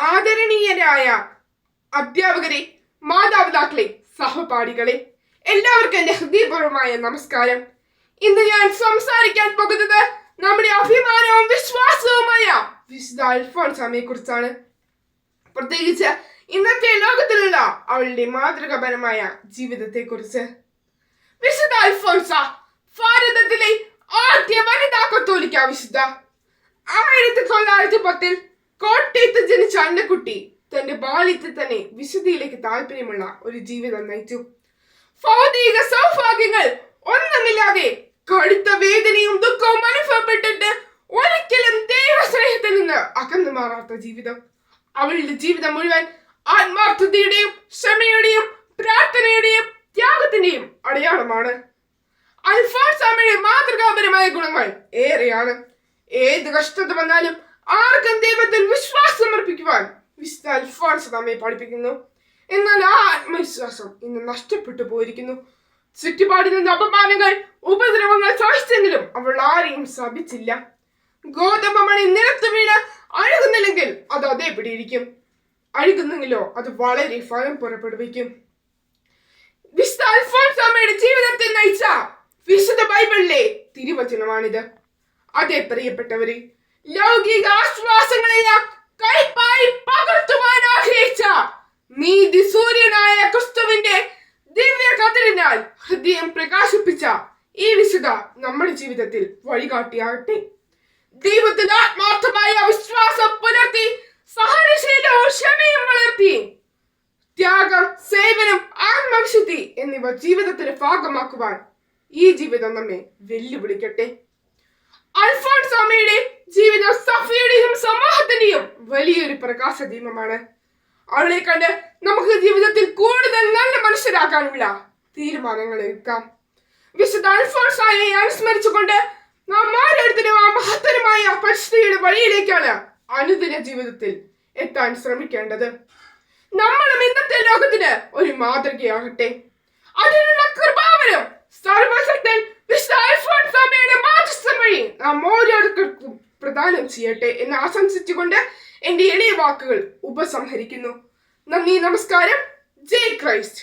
ആദരണീയരായ അധ്യാപകരെ, മാതാപിതാക്കളെ, സഹപാഠികളെ, എല്ലാവർക്കും എന്റെ ഹൃദയപൂർവമായ നമസ്കാരം. ഇന്ന് ഞാൻ സംസാരിക്കാൻ പോകുന്നത് നമ്മുടെ അഭിമാനവും വിശ്വാസവുമായ വിശുദ്ധ അൽഫോൻസാമയെ കുറിച്ചാണ്. പ്രത്യേകിച്ച് ഇന്നത്തെ ലോകത്തിലുള്ള അവളുടെ മാതൃകാപരമായ ജീവിതത്തെ കുറിച്ച്. വിശുദ്ധ അൽഫോൻസ ഭാരതത്തിലെ ആദ്യ വനിതാ കത്തോലിക്ക വിശുദ്ധ. 1910 കോട്ടയത്ത് ജനിച്ച അന്നക്കുട്ടി തന്റെ ബാല്യത്തിൽ തന്നെ വിശുദ്ധിയിലേക്ക് താല്പര്യമുള്ള ഒരു ജീവിതം നയിച്ചു. ഭൗതിക സൗഭാഗ്യങ്ങൾ ഒന്നുമില്ലാതെ കടുത്ത വേദനയും ദുഃഖവും അനുഭവപ്പെട്ടിട്ട് ഒരിക്കലും ദൈവസ്നേഹത്തിൽ നിന്ന് അകന്നു മാറാത്ത ജീവിതം. അവളുടെ ജീവിതം മുഴുവൻ ആത്മാർത്ഥതയുടെയും ക്ഷമയുടെയും പ്രാർത്ഥനയുടെയും ത്യാഗത്തിന്റെയും അടയാളമാണ്. അൽഫോൻസാമയുടെ മാതൃകാപരമായ ഗുണങ്ങൾ ഏറെയാണ്. ഏത് കഷ്ടത വന്നാലും ആർക്കും ദൈവത്തിൽ വിശ്വാസം അർപ്പിക്കുവാൻ വിശുദ്ധ അൽഫോൻസ നമ്മെ പഠിപ്പിക്കുന്നു. എന്നാൽ ആ ആത്മവിശ്വാസം ഇന്ന് നഷ്ടപ്പെട്ടു പോയിരിക്കുന്നു. ചുറ്റുപാടിൽ നിന്ന് അപമാനങ്ങൾ, ഉപദ്രവങ്ങൾ സഹിച്ചെങ്കിലും അവൾ ആരെയും ശപിച്ചില്ല. ഗോതമ്പ് മണി നിലത്ത് വീണ് അഴുകുന്നില്ലെങ്കിൽ അത് അതേപടി ഇരിക്കും, അഴുകുന്നെങ്കിലോ അത് വളരെ ഫലം പുറപ്പെടുവിക്കും. വിശുദ്ധ അൽഫോൻസാമയുടെ ജീവിതത്തിൽ നയിച്ച വിശുദ്ധ ബൈബിളിലെ തിരുവചനമാണിത്. അതേ പ്രിയപ്പെട്ടവരെ, ലൗകിക ആശ്വാസങ്ങളെല്ലാം കൈപ്പായി പകർത്തുവാൻ ആഗ്രഹിച്ച നീതി സൂര്യനായ ക്രിസ്തുവിന്റെ ദിവ്യ കതിരിനാൽ ഹൃദയം പ്രകാശിപ്പിച്ച ഈ വിശുദ്ധ നമ്മുടെ ജീവിതത്തിൽ വഴികാട്ടിയാകട്ടെ. ദൈവത്തിൽ ആത്മാർത്ഥമായ വിശ്വാസം പുലർത്തി സഹനശീലവും ക്ഷമയും വളർത്തി ത്യാഗം, സേവനം, ആത്മവിശുദ്ധി എന്നിവ ജീവിതത്തിന്റെ ഭാഗമാക്കുവാൻ ഈ ജീവിതം നമ്മെ വെല്ലുവിളിക്കട്ടെ. അൽഫോൻസാമയുടെ ജീവിതം സഭയുടെയും സമൂഹത്തിന്റെയും വലിയൊരു പ്രകാശദീപമാണ്. അവളെ കണ്ട് നമുക്ക് ജീവിതത്തിൽ കൂടുതൽ നല്ല മനുഷ്യരാക്കാനുള്ള തീരുമാനങ്ങൾ എടുക്കാം. വിശുദ്ധ അൽഫോൻസായെ അനുസ്മരിച്ചുകൊണ്ട് നാം ഓരോരുത്തരും ആ മഹത്തരമായ പരിശുദ്ധിയുടെ വഴിയിലേക്കാണ് അനുദിന ജീവിതത്തിൽ എത്താൻ ശ്രമിക്കേണ്ടത്. നമ്മളും ഇന്നത്തെ ലോകത്തിന് ഒരു മാതൃകയാകട്ടെ. അതിനുള്ള കൃപാവരം സർവശക്തൻ വിശുദ്ധ അൽഫോൻസാമയുടെ മാധ്യസ്ഥം വഴി നാം ഓരോരുത്തർക്കും പ്രദാനം ചെയ്യട്ടെ എന്ന് ആശംസിച്ചുകൊണ്ട് എന്റെ എളിയ വാക്കുകൾ ഉപസംഹരിക്കുന്നു. നന്ദി, നമസ്കാരം. ജയ് ക്രൈസ്റ്റ്.